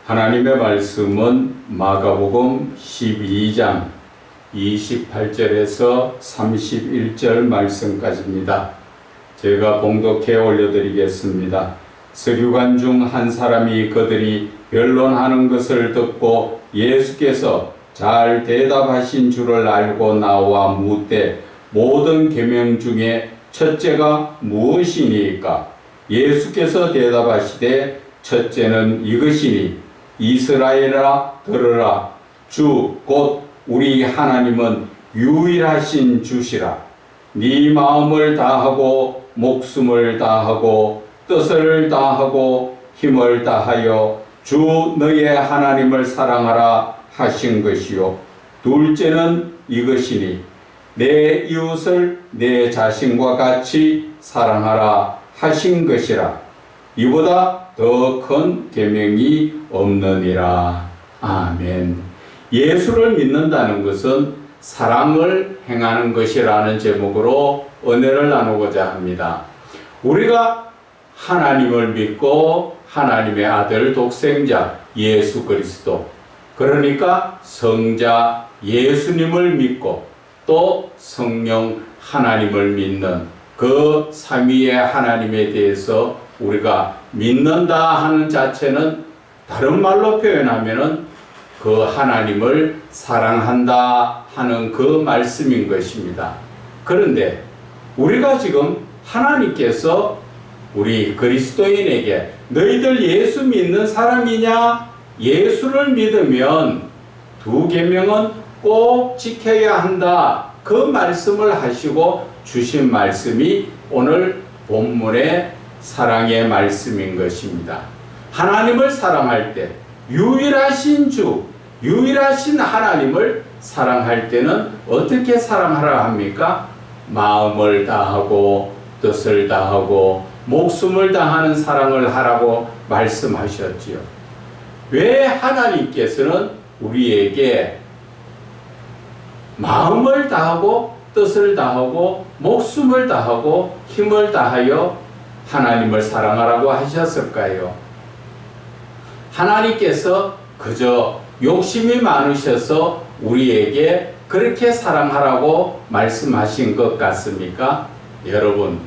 하나님의 말씀은 마가복음 12장 28절에서 31절 말씀까지입니다. 제가 봉독해 올려드리겠습니다. 서기관 중 한 사람이 그들이 변론하는 것을 듣고 예수께서 잘 대답하신 줄을 알고 나와 묻되 모든 계명 중에 첫째가 무엇이니까? 예수께서 대답하시되 첫째는 이것이니 이스라엘아 들으라. 주 곧 우리 하나님은 유일하신 주시라. 네 마음을 다하고 목숨을 다하고 뜻을 다하고 힘을 다하여 주 너의 하나님을 사랑하라 하신 것이요. 둘째는 이것이니 내 이웃을 내 자신과 같이 사랑하라 하신 것이라. 이보다 더 큰 계명이 없느니라. 아멘. 예수를 믿는다는 것은 사랑을 행하는 것이라는 제목으로 은혜를 나누고자 합니다. 우리가 하나님을 믿고 하나님의 아들 독생자 예수 그리스도, 그러니까 성자 예수님을 믿고 또 성령 하나님을 믿는 그 삼위의 하나님에 대해서 우리가 믿는다 하는 자체는 다른 말로 표현하면은 그 하나님을 사랑한다 하는 그 말씀인 것입니다. 그런데 우리가 지금 하나님께서 우리 그리스도인에게 너희들 예수 믿는 사람이냐? 예수를 믿으면 두 계명은 꼭 지켜야 한다. 그 말씀을 하시고 주신 말씀이 오늘 본문의 사랑의 말씀인 것입니다. 하나님을 사랑할 때 유일하신 주, 유일하신 하나님을 사랑할 때는 어떻게 사랑하라 합니까? 마음을 다하고 뜻을 다하고 목숨을 다하는 사랑을 하라고 말씀하셨지요. 왜 하나님께서는 우리에게 마음을 다하고 뜻을 다하고 목숨을 다하고 힘을 다하여 하나님을 사랑하라고 하셨을까요? 하나님께서 그저 욕심이 많으셔서 우리에게 그렇게 사랑하라고 말씀하신 것 같습니까? 여러분,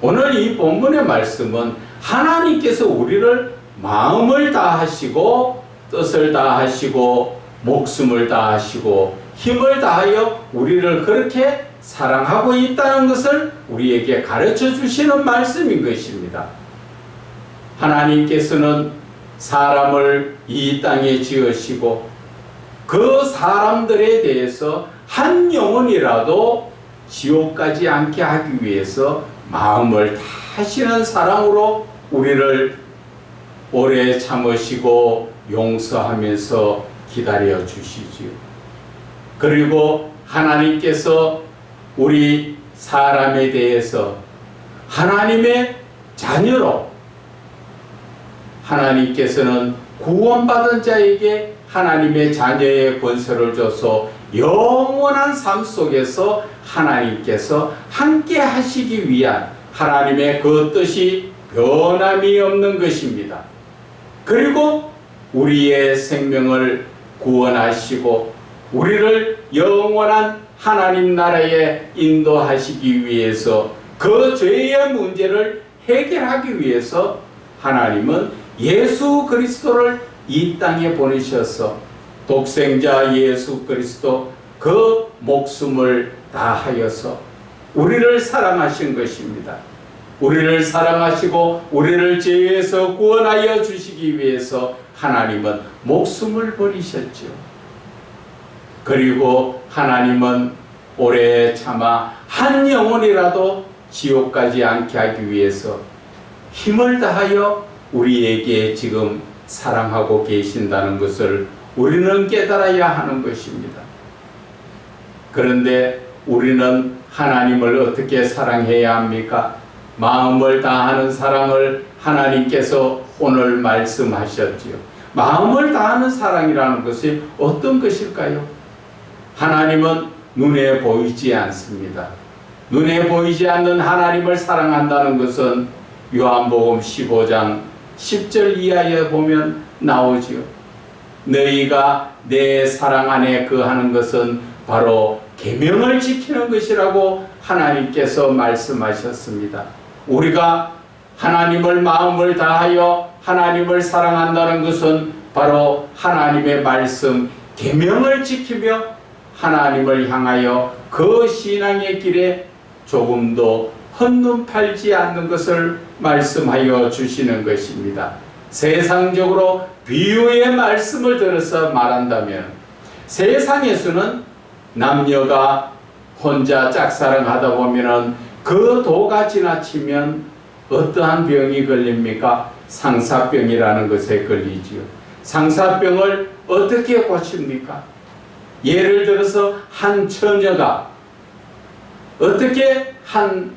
오늘 이 본문의 말씀은 하나님께서 우리를 마음을 다하시고 뜻을 다하시고 목숨을 다하시고 힘을 다하여 우리를 그렇게 사랑하고 있다는 것을 우리에게 가르쳐 주시는 말씀인 것입니다. 하나님께서는 사람을 이 땅에 지으시고 그 사람들에 대해서 한 영혼이라도 지옥 가지 않게 하기 위해서 마음을 다하시는 사랑으로 우리를 오래 참으시고 용서하면서 기다려 주시지요. 그리고 하나님께서 우리 사람에 대해서 하나님의 자녀로 하나님께서는 구원받은 자에게 하나님의 자녀의 권세를 줘서 영원한 삶 속에서 하나님께서 함께 하시기 위한 하나님의 그 뜻이 변함이 없는 것입니다. 그리고 우리의 생명을 구원하시고 우리를 영원한 하나님 나라에 인도하시기 위해서 그 죄의 문제를 해결하기 위해서 하나님은 예수 그리스도를 이 땅에 보내셔서 독생자 예수 그리스도 그 목숨을 다하여서 우리를 사랑하신 것입니다. 우리를 사랑하시고 우리를 죄에서 구원하여 주시기 위해서 하나님은 목숨을 버리셨죠. 그리고 하나님은 오래 참아 한 영혼이라도 지옥 가지 않게 하기 위해서 힘을 다하여 우리에게 지금 사랑하고 계신다는 것을 우리는 깨달아야 하는 것입니다. 그런데 우리는 하나님을 어떻게 사랑해야 합니까? 마음을 다하는 사랑을 하나님께서 오늘 말씀하셨지요. 마음을 다하는 사랑이라는 것이 어떤 것일까요? 하나님은 눈에 보이지 않습니다. 눈에 보이지 않는 하나님을 사랑한다는 것은 요한복음 15장 10절 이하에 보면 나오지요. 너희가 내 사랑 안에 거하는 것은 바로 계명을 지키는 것이라고 하나님께서 말씀하셨습니다. 우리가 하나님을 마음을 다하여 하나님을 사랑한다는 것은 바로 하나님의 말씀 계명을 지키며 하나님을 향하여 그 신앙의 길에 조금도 헛눈 팔지 않는 것을 말씀하여 주시는 것입니다. 세상적으로 비유의 말씀을 들어서 말한다면 세상에서는 남녀가 혼자 짝사랑하다 보면은 그 도가 지나치면 어떠한 병이 걸립니까? 상사병이라는 것에 걸리지요. 상사병을 어떻게 고칩니까? 예를 들어서 한 처녀가 어떻게 한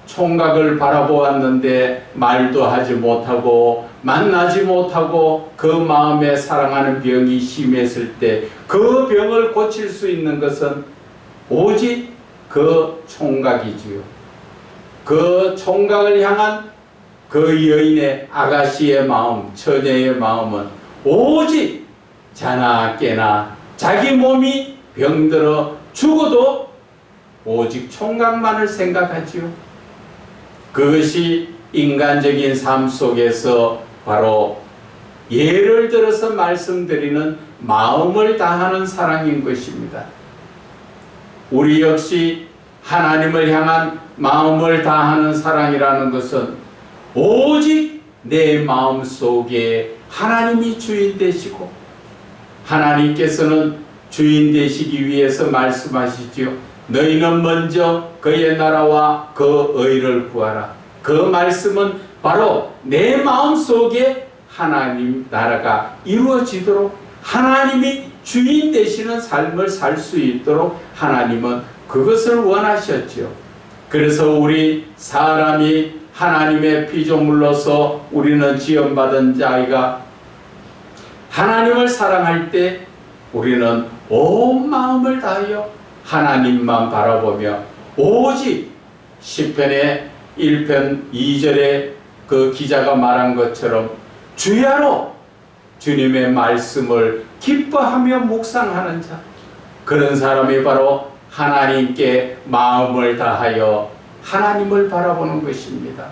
총각을 바라보았는데 말도 하지 못하고 만나지 못하고 그 마음에 사랑하는 병이 심했을 때 그 병을 고칠 수 있는 것은 오직 그 총각이지요. 그 총각을 향한 그 여인의 아가씨의 마음, 처녀의 마음은 오직 자나 깨나 자기 몸이 병들어 죽어도 오직 총각만을 생각하지요. 그것이 인간적인 삶 속에서 바로 예를 들어서 말씀드리는 마음을 다하는 사랑인 것입니다. 우리 역시 하나님을 향한 마음을 다하는 사랑이라는 것은 오직 내 마음 속에 하나님이 주인 되시고 하나님께서는 주인 되시기 위해서 말씀하시지요. 너희는 먼저 그의 나라와 그 의를 구하라. 그 말씀은 바로 내 마음 속에 하나님 나라가 이루어지도록 하나님이 주인 되시는 삶을 살 수 있도록 하나님은 그것을 원하셨죠. 그래서 우리 사람이 하나님의 피조물로서 우리는 지음받은 자가 하나님을 사랑할 때 우리는 온 마음을 다하여 하나님만 바라보며 오직 시편의 1편 2절에 그 기자가 말한 것처럼 주야로 주님의 말씀을 기뻐하며 묵상하는 자, 그런 사람이 바로 하나님께 마음을 다하여 하나님을 바라보는 것입니다.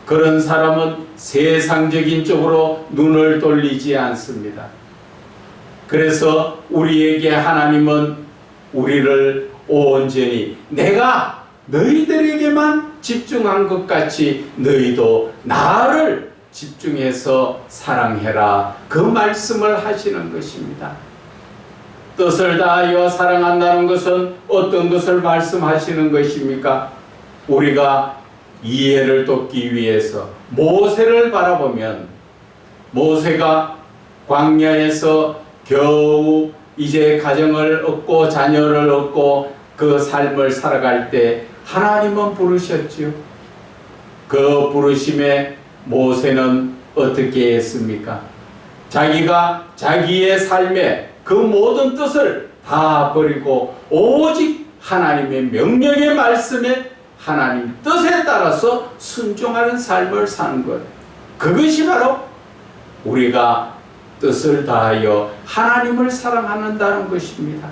그런 사람은 세상적인 쪽으로 눈을 돌리지 않습니다. 그래서 우리에게 하나님은 우리를 온전히 내가 너희들에게만 집중한 것 같이 너희도 나를 집중해서 사랑해라. 그 말씀을 하시는 것입니다. 뜻을 다하여 사랑한다는 것은 어떤 것을 말씀하시는 것입니까? 우리가 이해를 돕기 위해서 모세를 바라보면 모세가 광야에서 겨우 이제 가정을 얻고 자녀를 얻고 그 삶을 살아갈 때 하나님은 부르셨지요. 그 부르심에 모세는 어떻게 했습니까? 자기가 자기의 삶에 그 모든 뜻을 다 버리고 오직 하나님의 명령의 말씀에 하나님 뜻에 따라서 순종하는 삶을 사는 것. 그것이 바로 우리가 뜻을 다하여 하나님을 사랑한다는 것입니다.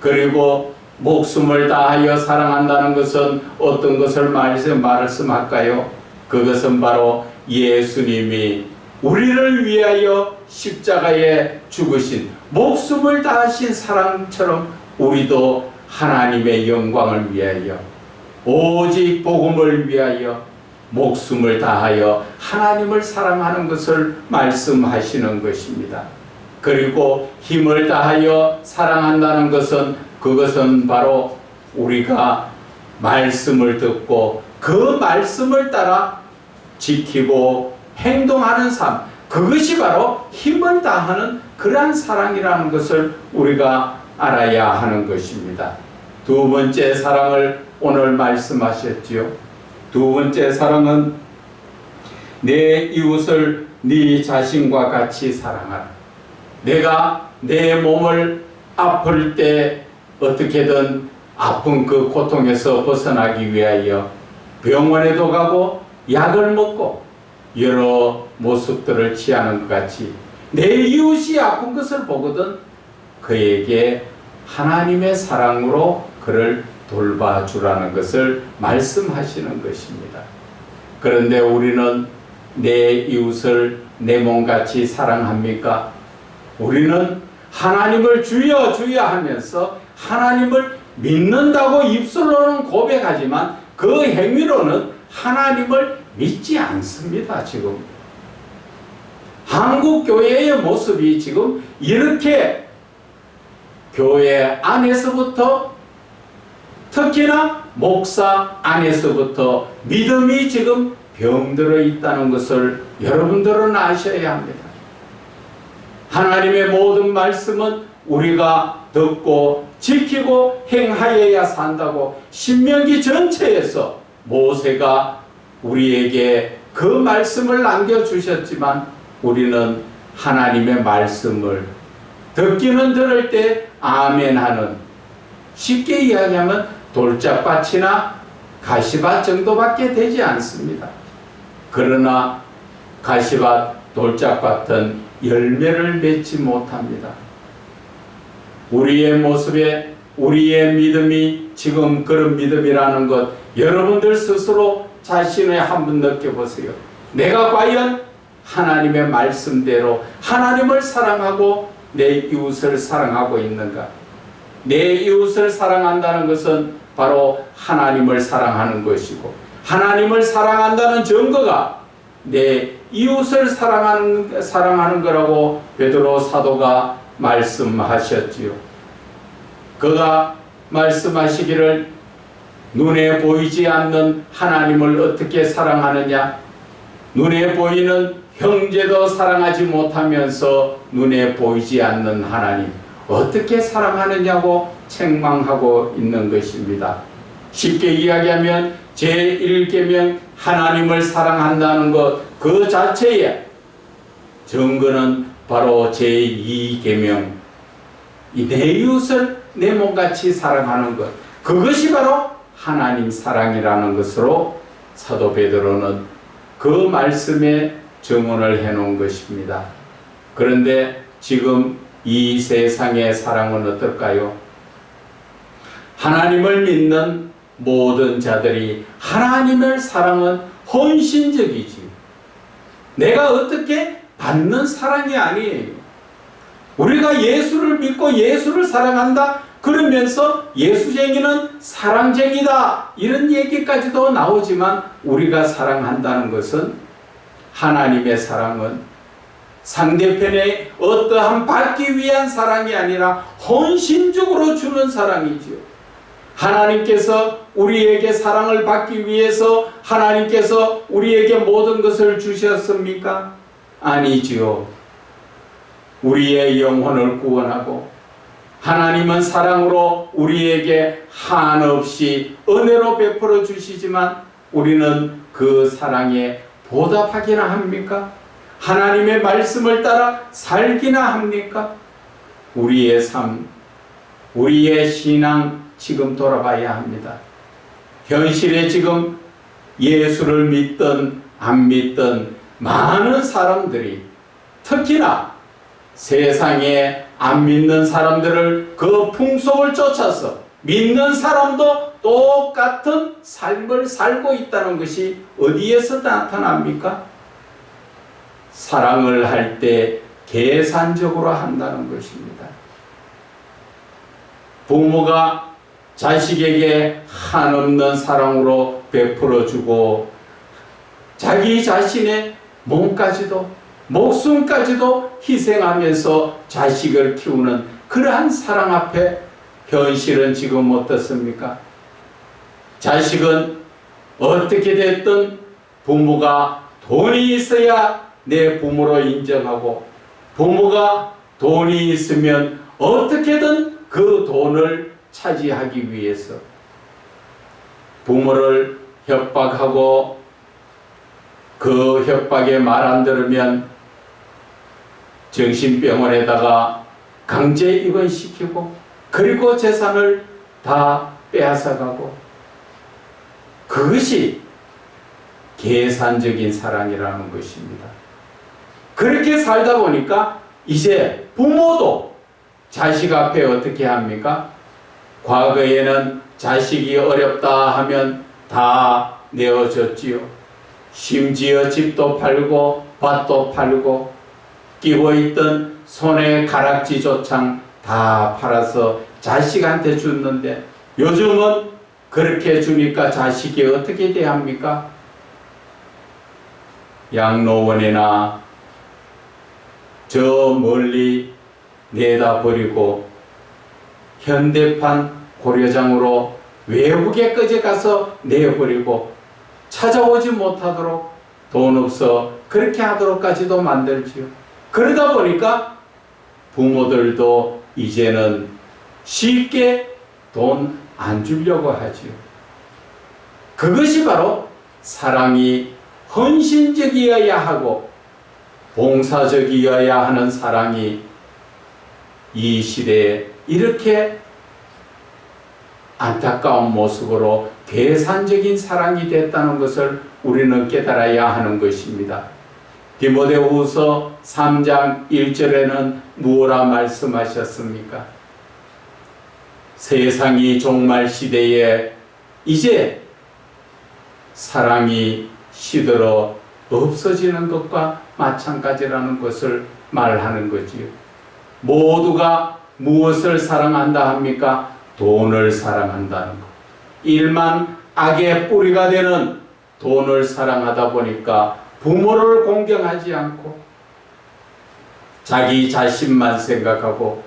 그리고 목숨을 다하여 사랑한다는 것은 어떤 것을 말씀할까요? 그것은 바로 예수님이 우리를 위하여 십자가에 죽으신 목숨을 다하신 사랑처럼 우리도 하나님의 영광을 위하여 오직 복음을 위하여 목숨을 다하여 하나님을 사랑하는 것을 말씀하시는 것입니다. 그리고 힘을 다하여 사랑한다는 것은 그것은 바로 우리가 말씀을 듣고 그 말씀을 따라 지키고 행동하는 삶, 그것이 바로 힘을 다하는 그러한 사랑이라는 것을 우리가 알아야 하는 것입니다. 두 번째 사랑을 오늘 말씀하셨지요. 두 번째 사랑은 내 이웃을 네 자신과 같이 사랑하라. 내가 내 몸을 아플 때 어떻게든 아픈 그 고통에서 벗어나기 위하여 병원에도 가고 약을 먹고 여러 모습들을 취하는 것 같이 내 이웃이 아픈 것을 보거든 그에게 하나님의 사랑으로 그를 돌봐주라는 것을 말씀하시는 것입니다. 그런데 우리는 내 이웃을 내 몸같이 사랑합니까? 우리는 하나님을 주여 주여 하면서 하나님을 믿는다고 입술로는 고백하지만 그 행위로는 하나님을 믿지 않습니다. 지금 한국 교회의 모습이 지금 이렇게 교회 안에서부터 특히나 목사 안에서부터 믿음이 지금 병들어 있다는 것을 여러분들은 아셔야 합니다. 하나님의 모든 말씀은 우리가 듣고 지키고 행하여야 산다고 신명기 전체에서 모세가 우리에게 그 말씀을 남겨주셨지만 우리는 하나님의 말씀을 듣기는 들을 때 아멘하는, 쉽게 이야기하면 돌짝밭이나 가시밭 정도밖에 되지 않습니다. 그러나 가시밭, 돌짝밭은 열매를 맺지 못합니다. 우리의 모습에 우리의 믿음이 지금 그런 믿음이라는 것 여러분들 스스로 자신의 한번 느껴보세요. 내가 과연 하나님의 말씀대로 하나님을 사랑하고 내 이웃을 사랑하고 있는가? 내 이웃을 사랑한다는 것은 바로 하나님을 사랑하는 것이고 하나님을 사랑한다는 증거가 내 이웃을 사랑하는 거라고 베드로 사도가 말씀하셨지요. 그가 말씀하시기를 눈에 보이지 않는 하나님을 어떻게 사랑하느냐? 눈에 보이는 형제도 사랑하지 못하면서 눈에 보이지 않는 하나님 어떻게 사랑하느냐고 책망하고 있는 것입니다. 쉽게 이야기하면 제1계명 하나님을 사랑한다는 것 그 자체의 증거는 바로 제2계명 내 이웃을 내 몸같이 사랑하는 것, 그것이 바로 하나님 사랑이라는 것으로 사도 베드로는 그 말씀에 증언을 해놓은 것입니다. 그런데 지금 이 세상의 사랑은 어떨까요? 하나님을 믿는 모든 자들이 하나님의 사랑은 헌신적이지 내가 어떻게 받는 사랑이 아니에요. 우리가 예수를 믿고 예수를 사랑한다 그러면서 예수쟁이는 사랑쟁이다 이런 얘기까지도 나오지만 우리가 사랑한다는 것은 하나님의 사랑은 상대편에 어떠한 받기 위한 사랑이 아니라 헌신적으로 주는 사랑이지요. 하나님께서 우리에게 사랑을 받기 위해서 하나님께서 우리에게 모든 것을 주셨습니까? 아니지요. 우리의 영혼을 구원하고 하나님은 사랑으로 우리에게 한없이 은혜로 베풀어 주시지만 우리는 그 사랑에 보답하기나 합니까? 하나님의 말씀을 따라 살기나 합니까? 우리의 삶, 우리의 신앙 지금 돌아봐야 합니다. 현실에 지금 예수를 믿든 안 믿든 많은 사람들이 특히나 세상에 안 믿는 사람들을 그 풍속을 쫓아서 믿는 사람도 똑같은 삶을 살고 있다는 것이 어디에서 나타납니까? 사랑을 할 때 계산적으로 한다는 것입니다. 부모가 자식에게 한없는 사랑으로 베풀어주고 자기 자신의 몸까지도 목숨까지도 희생하면서 자식을 키우는 그러한 사랑 앞에 현실은 지금 어떻습니까? 자식은 어떻게 됐든 부모가 돈이 있어야 내 부모로 인정하고 부모가 돈이 있으면 어떻게든 그 돈을 차지하기 위해서 부모를 협박하고 그 협박에 말 안 들으면 정신병원에다가 강제 입원시키고 그리고 재산을 다 빼앗아가고 그것이 계산적인 사랑이라는 것입니다. 그렇게 살다 보니까 이제 부모도 자식 앞에 어떻게 합니까? 과거에는 자식이 어렵다 하면 다 내어줬지요. 심지어 집도 팔고 밭도 팔고 끼고 있던 손에 가락지조차 다 팔아서 자식한테 줬는데, 요즘은 그렇게 주니까 자식이 어떻게 대합니까? 양로원이나 저 멀리 내다 버리고 현대판 고려장으로 외국에까지 가서 내버리고 찾아오지 못하도록 돈 없어 그렇게 하도록까지도 만들지요. 그러다 보니까 부모들도 이제는 쉽게 돈 안 주려고 하지요. 그것이 바로 사랑이 헌신적이어야 하고 봉사적이어야 하는 사랑이 이 시대에 이렇게 안타까운 모습으로 계산적인 사랑이 됐다는 것을 우리는 깨달아야 하는 것입니다. 디모데후서 3장 1절에는 무엇라 말씀하셨습니까? 세상이 종말 시대에 이제 사랑이 시들어 없어지는 것과 마찬가지라는 것을 말하는 거지요. 모두가 무엇을 사랑한다 합니까? 돈을 사랑한다는 것. 일만 악의 뿌리가 되는 돈을 사랑하다 보니까 부모를 공경하지 않고 자기 자신만 생각하고,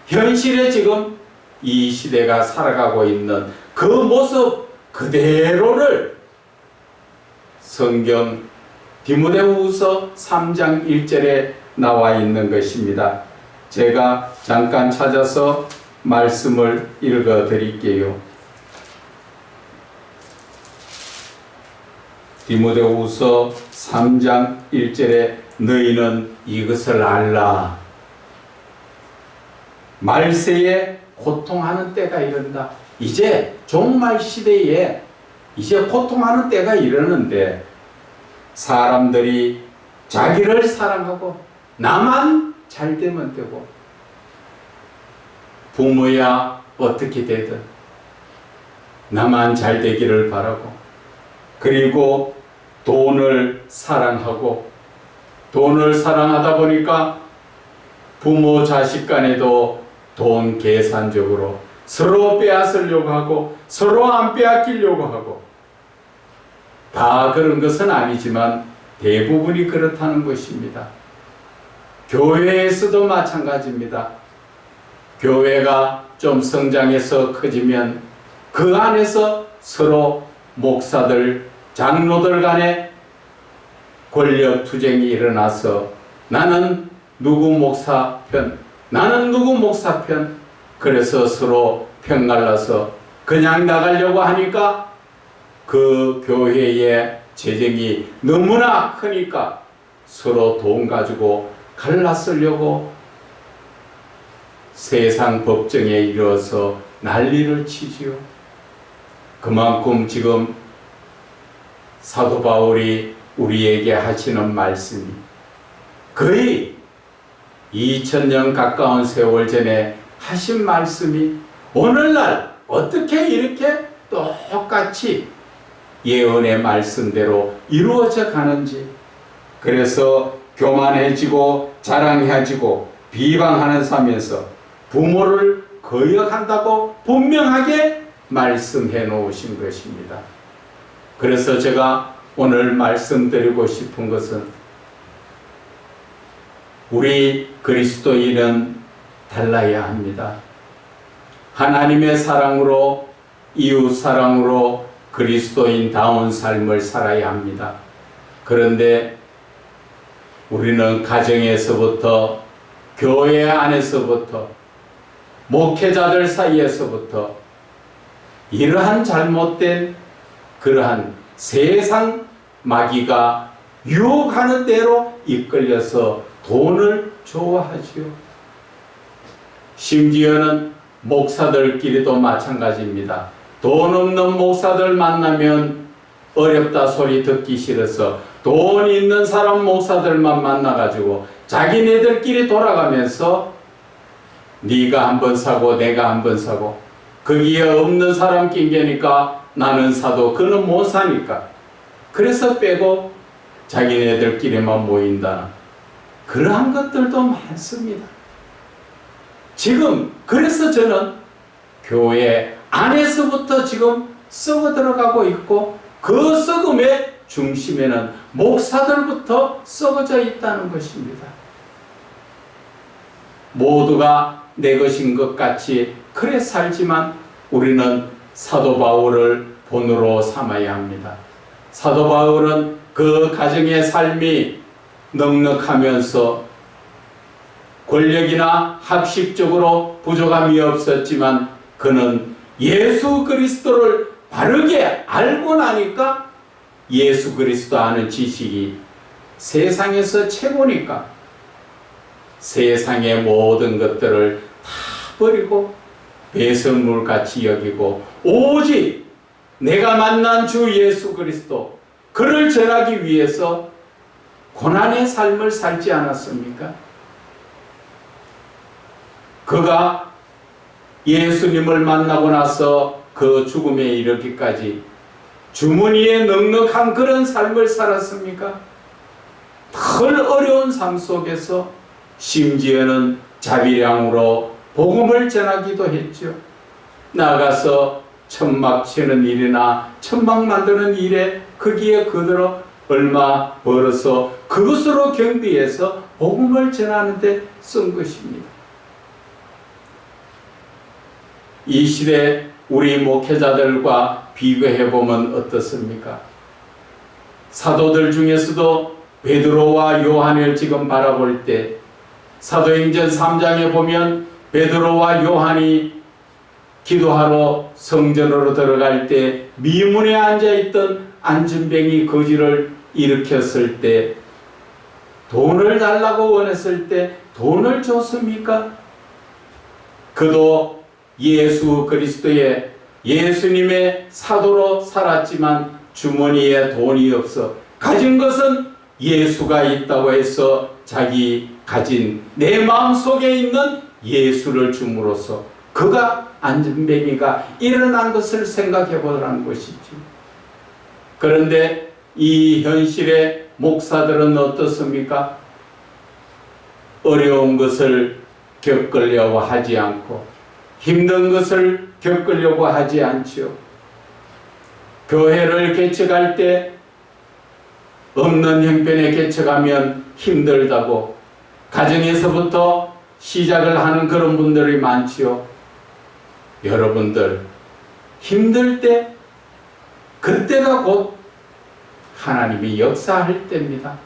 현실에 지금 이 시대가 살아가고 있는 그 모습 그대로를 성경 디모데후서 3장 1절에 나와 있는 것입니다. 제가 잠깐 찾아서 말씀을 읽어 드릴게요. 디모데후서 3장 1절에 너희는 이것을 알라. 말세에 고통하는 때가 이른다. 이제 종말 시대에 이제 고통하는 때가 이르는데, 사람들이 자기를 사랑하고 나만 잘 되면 되고, 부모야 어떻게 되든 나만 잘 되기를 바라고, 그리고 돈을 사랑하고, 돈을 사랑하다 보니까 부모 자식 간에도 돈 계산적으로 서로 빼앗으려고 하고 서로 안 빼앗기려고 하고, 다 그런 것은 아니지만 대부분이 그렇다는 것입니다. 교회에서도 마찬가지입니다. 교회가 좀 성장해서 커지면 그 안에서 서로 목사들, 장로들 간에 권력 투쟁이 일어나서 나는 누구 목사 편, 나는 누구 목사 편, 그래서 서로 편갈라서 그냥 나가려고 하니까 그 교회의 재정이 너무나 크니까 서로 돈 가지고 갈라쓰려고 세상 법정에 이르러서 난리를 치지요. 그만큼 지금 사도 바울이 우리에게 하시는 말씀이 거의 2000년 가까운 세월 전에 하신 말씀이 오늘날 어떻게 이렇게 똑같이 예언의 말씀대로 이루어져 가는지, 그래서 교만해지고 자랑해지고 비방하는 삶에서 부모를 거역한다고 분명하게 말씀해 놓으신 것입니다. 그래서 제가 오늘 말씀드리고 싶은 것은, 우리 그리스도인은 달라야 합니다. 하나님의 사랑으로, 이웃 사랑으로 그리스도인다운 삶을 살아야 합니다. 그런데 우리는 가정에서부터, 교회 안에서부터, 목회자들 사이에서부터 이러한 잘못된 그러한 세상 마귀가 유혹하는 대로 이끌려서 돈을 좋아하지요. 심지어는 목사들끼리도 마찬가지입니다. 돈 없는 목사들 만나면 어렵다 소리 듣기 싫어서 돈 있는 사람 목사들만 만나가지고 자기네들끼리 돌아가면서 네가 한번 사고 내가 한번 사고 거기에 없는 사람 낑겨니까 나는 사도 그는 못 사니까 그래서 빼고 자기네들끼리만 모인다. 그러한 것들도 많습니다. 지금 그래서 저는 교회 안에서부터 지금 썩어 들어가고 있고 그 썩음의 중심에는 목사들부터 썩어져 있다는 것입니다. 모두가 내 것인 것 같이 그래 살지만 우리는 사도 바울을 본으로 삼아야 합니다. 사도 바울은 그 가정의 삶이 넉넉하면서 권력이나 학식적으로 부족함이 없었지만 그는 예수 그리스도를 바르게 알고 나니까 예수 그리스도 아는 지식이 세상에서 최고니까 세상의 모든 것들을 다 버리고 배설물같이 여기고 오직 내가 만난 주 예수 그리스도 그를 전하기 위해서 고난의 삶을 살지 않았습니까? 그가 예수님을 만나고 나서 그 죽음에 이르기까지 주머니에 넉넉한 그런 삶을 살았습니까? 늘 어려운 삶 속에서 심지어는 자비량으로 복음을 전하기도 했죠. 나가서 천막 치는 일이나 천막 만드는 일에 거기에 그대로 얼마 벌어서 그것으로 경비해서 복음을 전하는 데 쓴 것입니다. 이 시대 우리 목회자들과 비교해보면 어떻습니까? 사도들 중에서도 베드로와 요한을 지금 바라볼 때 사도행전 3장에 보면 베드로와 요한이 기도하러 성전으로 들어갈 때 미문에 앉아있던 안진뱅이 거지를 일으켰을 때 돈을 달라고 원했을 때 돈을 줬습니까? 그도 예수 그리스도의 예수님의 사도로 살았지만 주머니에 돈이 없어 가진 것은 예수가 있다고 해서 자기 가진 내 마음속에 있는 예수를 줌으로써 그가 안진뱅이가 일어난 것을 생각해 보라는 것이지. 그런데 이 현실의 목사들은 어떻습니까? 어려운 것을 겪으려고 하지 않고 힘든 것을 겪으려고 하지 않죠. 교회를 개척할 때 없는 형편에 개척하면 힘들다고 가정에서부터 시작을 하는 그런 분들이 많지요. 여러분들 힘들 때 그때가 곧 하나님이 역사할 때입니다.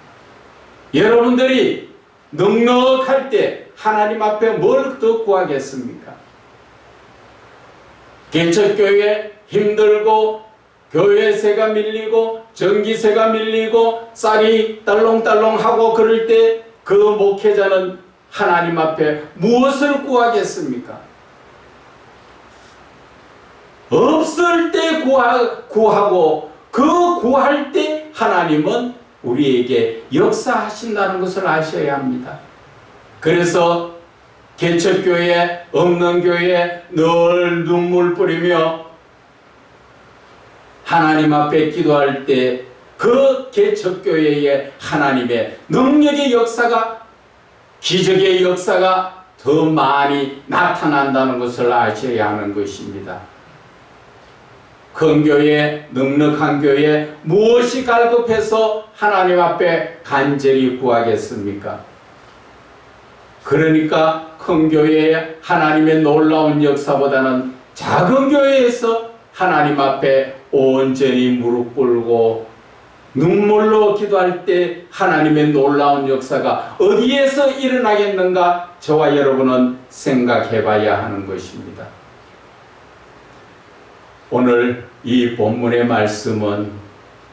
여러분들이 넉넉할 때 하나님 앞에 뭘 더 구하겠습니까? 개척교회 힘들고 교회세가 밀리고 전기세가 밀리고 쌀이 딸롱딸롱하고 그럴 때 그 목회자는 하나님 앞에 무엇을 구하겠습니까? 없을 때 구하고 그 구할 때 하나님은 우리에게 역사하신다는 것을 아셔야 합니다. 그래서 개척교회, 없는 교회 늘 눈물 뿌리며 하나님 앞에 기도할 때 그 개척교회에 하나님의 능력의 역사가 기적의 역사가 더 많이 나타난다는 것을 아셔야 하는 것입니다. 큰 교회, 넉넉한 교회 무엇이 갈급해서 하나님 앞에 간절히 구하겠습니까? 그러니까 큰 교회에 하나님의 놀라운 역사보다는 작은 교회에서 하나님 앞에 온전히 무릎 꿇고 눈물로 기도할 때 하나님의 놀라운 역사가 어디에서 일어나겠는가 저와 여러분은 생각해 봐야 하는 것입니다. 오늘 이 본문의 말씀은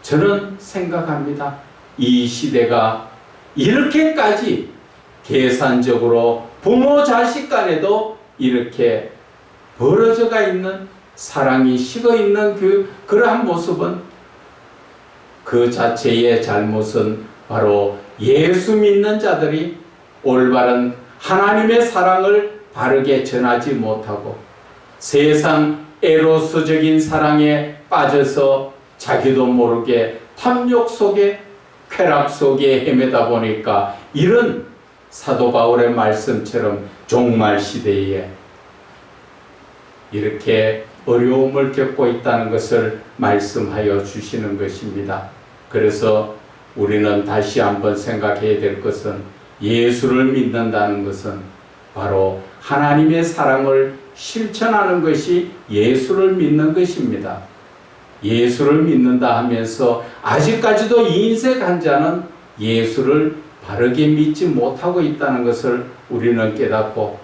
저는 생각합니다. 이 시대가 이렇게까지 계산적으로 부모 자식 간에도 이렇게 벌어져가 있는 사랑이 식어 있는 그러한 모습은 그 자체의 잘못은 바로 예수 믿는 자들이 올바른 하나님의 사랑을 바르게 전하지 못하고 세상 에로스적인 사랑에 빠져서 자기도 모르게 탐욕 속에 쾌락 속에 헤매다 보니까 이런 사도 바울의 말씀처럼 종말 시대에 이렇게 어려움을 겪고 있다는 것을 말씀하여 주시는 것입니다. 그래서 우리는 다시 한번 생각해야 될 것은 예수를 믿는다는 것은 바로 하나님의 사랑을 실천하는 것이 예수를 믿는 것입니다. 예수를 믿는다 하면서 아직까지도 인색한 자는 예수를 바르게 믿지 못하고 있다는 것을 우리는 깨닫고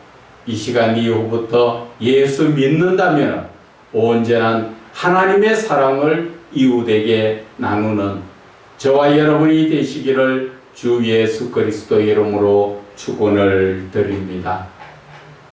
이 시간 이후부터 예수 믿는다면 온전한 하나님의 사랑을 이웃에게 나누는 저와 여러분이 되시기를 주 예수 그리스도 이름으로 축원을 드립니다.